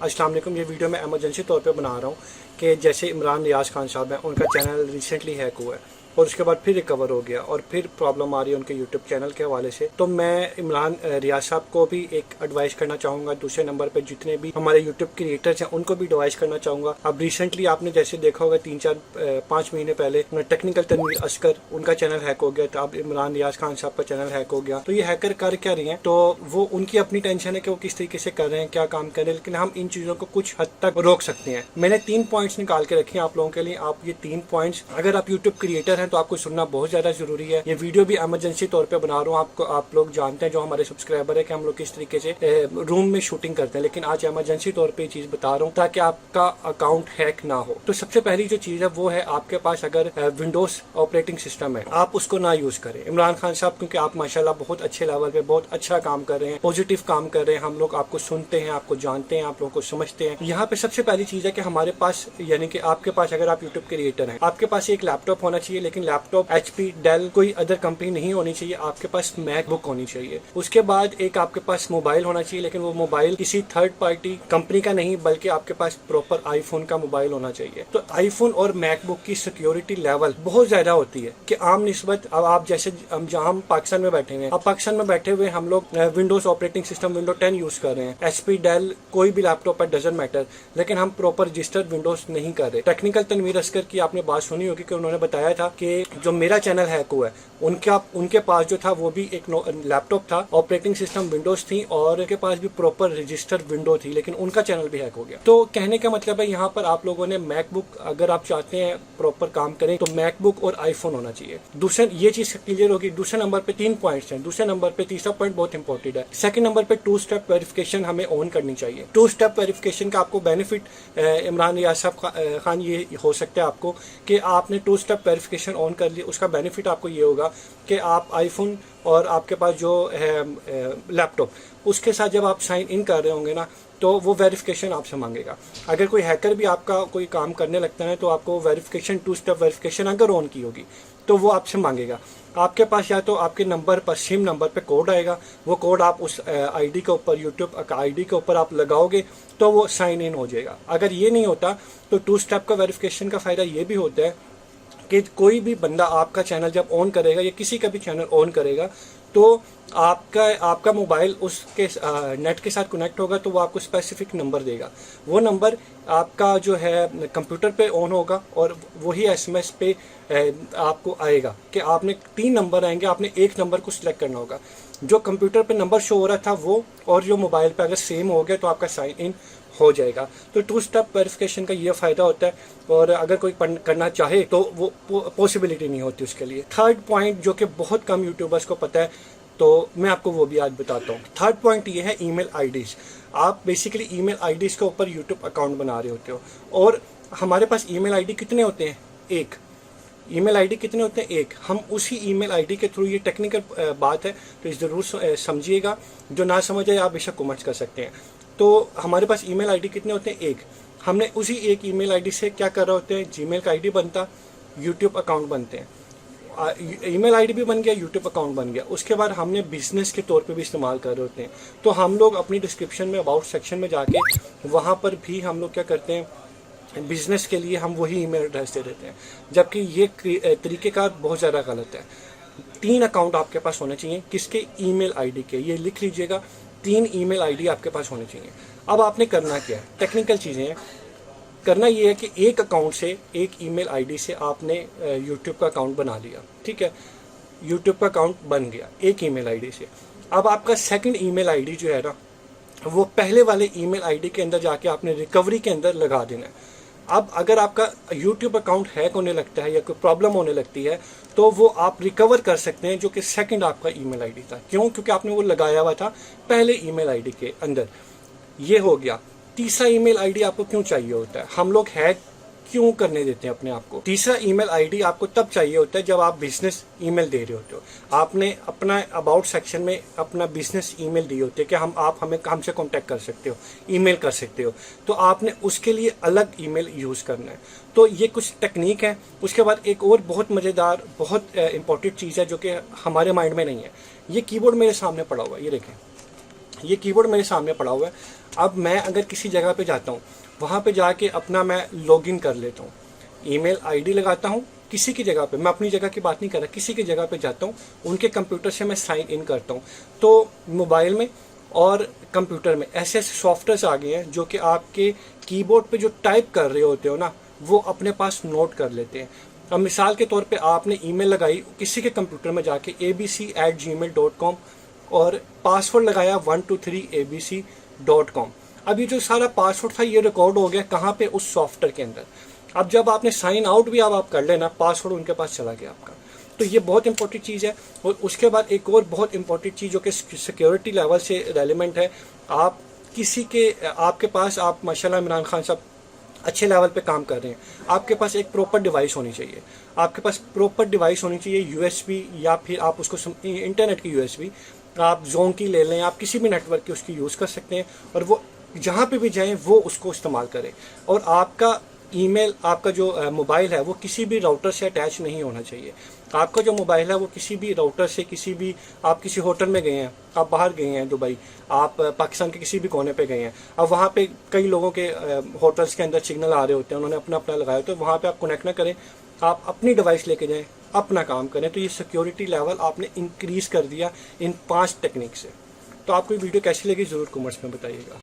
अस्सलाम वालेकुम। ये वीडियो मैं एमरजेंसी तौर पे बना रहा हूँ कि जैसे इमरान रियाज खान साहब हैं, उनका चैनल रिसेंटली हैक हुआ है और उसके बाद फिर रिकवर हो गया और फिर प्रॉब्लम आ रही है उनके यूट्यूब चैनल के हवाले से। तो मैं इमरान रियाज साहब को भी एक एडवाइस करना चाहूँगा। दूसरे नंबर पे जितने भी हमारे यूट्यूब क्रिएटर्स हैं उनको भी एडवाइस करना चाहूँगा। अब रिसेंटली आपने जैसे देखा होगा 3-4-5 महीने पहले टेक्निकल तनवीर असगर उनका चैनल हैक हो गया था। अब इमरान रियाज खान साहब का चैनल हैक हो गया। तो ये हैकर कर क्या रही हैं, तो वो उनकी अपनी टेंशन है कि वो किस तरीके से कर रहे हैं, क्या काम कर रहे हैं, लेकिन हम इन चीज़ों को कुछ हद तक रोक सकते हैं। मैंने 3 पॉइंट्स निकाल के रखे हैं आप लोगों के लिए। आप ये 3 पॉइंट्स, अगर आप यूट्यूब क्रिएटर हैं तो आपको सुनना बहुत ज्यादा जरूरी है। ये वीडियो भी इमरजेंसी तौर पे बना रहा हूँ। आपको आप लोग जानते हैं जो हमारे सब्सक्राइबर है कि हम लोग किस तरीके से रूम में शूटिंग करते हैं, लेकिन आज इमरजेंसी तौर पे ये चीज बता रहा हूँ ताकि आपका अकाउंट हैक ना हो। तो सबसे पहली जो चीज है वो है, आपके पास अगर विंडोज ऑपरेटिंग सिस्टम है आप उसको ना यूज करें। इमरान खान साहब क्योंकि आप माशाल्लाह बहुत अच्छे लेवल पे बहुत अच्छा काम कर रहे हैं, पॉजिटिव काम कर रहे हैं, हम लोग आपको सुनते हैं, आपको जानते हैं, आप लोगों को समझते हैं। यहाँ पे सबसे पहली चीज है कि हमारे पास, यानी कि आपके पास अगर आप यूट्यूब क्रिएटर हैं, आपके पास एक लैपटॉप होना चाहिए, लेकिन लैपटॉप HP डेल कोई अदर कंपनी नहीं होनी चाहिए। आपके पास मैकबुक होनी चाहिए। उसके बाद एक आपके पास मोबाइल होना चाहिए, लेकिन वो मोबाइल किसी थर्ड पार्टी कंपनी का नहीं, बल्कि आपके पास प्रॉपर आईफोन का मोबाइल होना चाहिए। तो आईफोन और मैकबुक की सिक्योरिटी लेवल बहुत ज्यादा होती है कि आम निस्बत। अब आप जैसे जहाँ हम पाकिस्तान में बैठे हुए हैं, अब पाकिस्तान में बैठे हुए हम लोग Windows operating system window 10 use कर रहे हैं, HP डेल कोई भी लैपटॉप है, डजंट मैटर, लेकिन हम प्रॉपर रजिस्टर्ड विंडोज नहीं कर रहे। टेक्निकल तनवीर असगर की आपने बात सुनी होगी कि उन्होंने बताया था कि जो मेरा चैनल हैक हुआ है उनके पास जो था वो भी एक लैपटॉप था, ऑपरेटिंग सिस्टम विंडोज थी और उनके पास भी प्रॉपर रजिस्टर्ड विंडो थी, लेकिन उनका चैनल भी हैक हो गया। तो कहने का मतलब है यहाँ पर आप लोगों ने मैकबुक, अगर आप चाहते हैं प्रॉपर काम करें तो मैकबुक और आईफोन होना चाहिए। दूसरे ये चीज क्लियर होगी। दूसरे नंबर पे 3 पॉइंट्स हैं। दूसरे नंबर पे तीसरा पॉइंट बहुत इंपॉर्टेंट है। सेकंड नंबर पे 2 स्टेप वेरिफिकेशन हमें ऑन करनी चाहिए। 2 स्टेप वेरिफिकेशन का आपको बेनिफिट इमरान रियाज साहब खान ये हो सकता है आपको कि आपने 2 स्टेप वेरिफिकेशन ऑन कर लिया। उसका बेनिफिट आपको ये होगा कि आप आईफोन और आपके पास जो है लैपटॉप, उसके साथ जब आप साइन इन कर रहे होंगे ना, तो वो वेरिफिकेशन आपसे मांगेगा। अगर कोई हैकर भी आपका कोई काम करने लगता है तो आपको वेरिफिकेशन 2 स्टेप वेरिफिकेशन अगर ऑन की होगी तो वो आपसे मांगेगा। आपके पास या तो आपके नंबर पर, सिम नंबर पे कोड आएगा, वो कोड आप उस आईडी के ऊपर, यूट्यूब आईडी के ऊपर आप लगाओगे तो वो साइन इन हो जाएगा। अगर ये नहीं होता तो 2 स्टेप का वेरिफिकेशन का फायदा ये भी होता है कि कोई भी बंदा आपका चैनल जब ऑन करेगा या किसी का भी चैनल ऑन करेगा तो आपका मोबाइल उसके नेट के साथ कनेक्ट होगा, तो वो आपको स्पेसिफिक नंबर देगा। वो नंबर आपका जो है कंप्यूटर पे ऑन होगा और वही SMS पे आपको आएगा कि आपने 3 नंबर आएंगे, आपने एक नंबर को सिलेक्ट करना होगा। जो कंप्यूटर पे नंबर शो हो रहा था वो और जो मोबाइल पे अगर सेम हो गया तो आपका साइन इन हो जाएगा। तो 2 स्टेप वेरिफिकेशन का ये फायदा होता है, और अगर कोई करना चाहे तो वो पॉसिबिलिटी नहीं होती उसके लिए। थर्ड पॉइंट जो कि बहुत कम यूट्यूबर्स को पता है, तो मैं आपको वो भी आज बताता हूँ। थर्ड पॉइंट ये है ईमेल आईडीज। आप बेसिकली ईमेल आईडीज के ऊपर यूट्यूब अकाउंट बना रहे होते हो, और हमारे पास ईमेल आईडी कितने होते हैं? एक। ईमेल आईडी कितने होते हैं? एक। हम उसी ईमेल आईडी के थ्रू, ये टेक्निकल बात है तो ज़रूर समझिएगा, जो ना समझ आए आप बेशक कमेंट्स कर सकते हैं। तो हमारे पास ईमेल आईडी कितने होते हैं? एक। हमने उसी एक ईमेल आईडी से क्या कर रहे होते हैं? जीमेल का आईडी बनता, यूट्यूब अकाउंट बनते हैं। ईमेल आईडी भी बन गया, यूट्यूब अकाउंट बन गया। उसके बाद हमने बिजनेस के तौर पे भी इस्तेमाल कर रहे होते हैं, तो हम लोग अपनी डिस्क्रिप्शन में अबाउट सेक्शन में जाके वहाँ पर भी हम लोग क्या करते हैं, बिजनेस के लिए हम वही ईमेल एड्रेस दे देते हैं, जबकि ये तरीक़ेकार बहुत ज़्यादा गलत है। 3 अकाउंट आपके पास होने चाहिए। किसके? ईमेल आईडी के। ये लिख लीजिएगा, 3 ईमेल आईडी आपके पास होने चाहिए। अब आपने करना क्या है? टेक्निकल चीज़ें हैं। करना ये है कि एक अकाउंट से, एक ईमेल आईडी से आपने यूट्यूब का अकाउंट बना लिया, ठीक है, यूट्यूब का अकाउंट बन गया एक ईमेल आईडी से। अब आपका सेकंड ईमेल आईडी जो है ना, वो पहले वाले ईमेल आईडी के अंदर जाके आपने रिकवरी के अंदर लगा देना है। अब अगर आपका यूट्यूब अकाउंट हैक होने लगता है या कोई प्रॉब्लम होने लगती है तो वो आप रिकवर कर सकते हैं, जो कि सेकंड आपका ईमेल आईडी था। क्यों? क्योंकि आपने वो लगाया हुआ था पहले ईमेल आईडी के अंदर। ये हो गया। तीसरा ईमेल आईडी आपको क्यों चाहिए होता है? हम लोग हैक क्यों करने देते हैं अपने आप को? तीसरा ईमेल आईडी आपको तब चाहिए होता है जब आप बिजनेस ईमेल दे रहे होते हो। आपने अपना अबाउट सेक्शन में अपना बिजनेस ईमेल दी होती है कि आप हमसे कांटेक्ट कर सकते हो, ईमेल कर सकते हो, तो आपने उसके लिए अलग ईमेल यूज़ करना है। तो ये कुछ टेक्निक है। उसके बाद एक और बहुत मज़ेदार, बहुत इंपॉर्टेंट चीज़ है जो कि हमारे माइंड में नहीं है। ये कीबोर्ड मेरे सामने पड़ा हुआ है, ये देखें, ये कीबोर्ड मेरे सामने पड़ा हुआ है। अब मैं अगर किसी जगह पे जाता हूँ, वहाँ पे जाके अपना मैं लॉगिन कर लेता हूँ, ईमेल आईडी लगाता हूँ, किसी की जगह पे, मैं अपनी जगह की बात नहीं कर रहा, किसी की जगह पे जाता हूँ, उनके कंप्यूटर से मैं साइन इन करता हूँ। तो मोबाइल में और कंप्यूटर में ऐसे ऐसे सॉफ्टवेयर्स आ गए हैं जो कि आपके कीबोर्ड पे जो टाइप कर रहे होते हो ना, वो अपने पास नोट कर लेते हैं। अब मिसाल के तौर पे आपने ईमेल लगाई किसी के कंप्यूटर में जाके abc@gmail.com और पासवर्ड लगाया 123abc.com। अब ये जो सारा पासवर्ड था ये रिकॉर्ड हो गया कहाँ पे, उस सॉफ्टवेयर के अंदर। अब जब आपने साइन आउट भी अब आप कर लेना, पासवर्ड उनके पास चला गया आपका। तो ये बहुत इंपॉर्टेंट चीज़ है। और उसके बाद एक और बहुत इंपॉर्टेंट चीज़ जो कि सिक्योरिटी लेवल से रेलिवेंट है, आप किसी के आपके पास, आप माशाल्लाह इमरान खान साहब अच्छे लेवल पे काम कर रहे हैं, आपके पास एक प्रॉपर डिवाइस होनी चाहिए। आपके पास प्रॉपर डिवाइस होनी चाहिए, यूएसबी या फिर आप उसको इंटरनेट की यूएसबी आप जोन की ले लें, आप किसी भी नेटवर्क की उसकी यूज़ कर सकते हैं और वो जहाँ पे भी जाएं वो उसको इस्तेमाल करें। और आपका ईमेल, आपका जो मोबाइल है वो किसी भी राउटर से अटैच नहीं होना चाहिए। आपका जो मोबाइल है वो किसी भी राउटर से, किसी भी, आप किसी होटल में गए हैं, आप बाहर गए हैं दुबई, आप पाकिस्तान के किसी भी कोने पे गए हैं, अब वहाँ पे कई लोगों के होटल्स के अंदर सिग्नल आ रहे होते हैं, उन्होंने अपना अपना लगाया, तो वहाँ पे आप कनेक्ट ना करें, आप अपनी डिवाइस लेके जाएं, अपना काम करें। तो ये सिक्योरिटी लेवल आपने इंक्रीज़ कर दिया इन 5 टेक्निक से। तो आपको ये वीडियो कैसी लगी ज़रूर कमेंट्स में बताइएगा।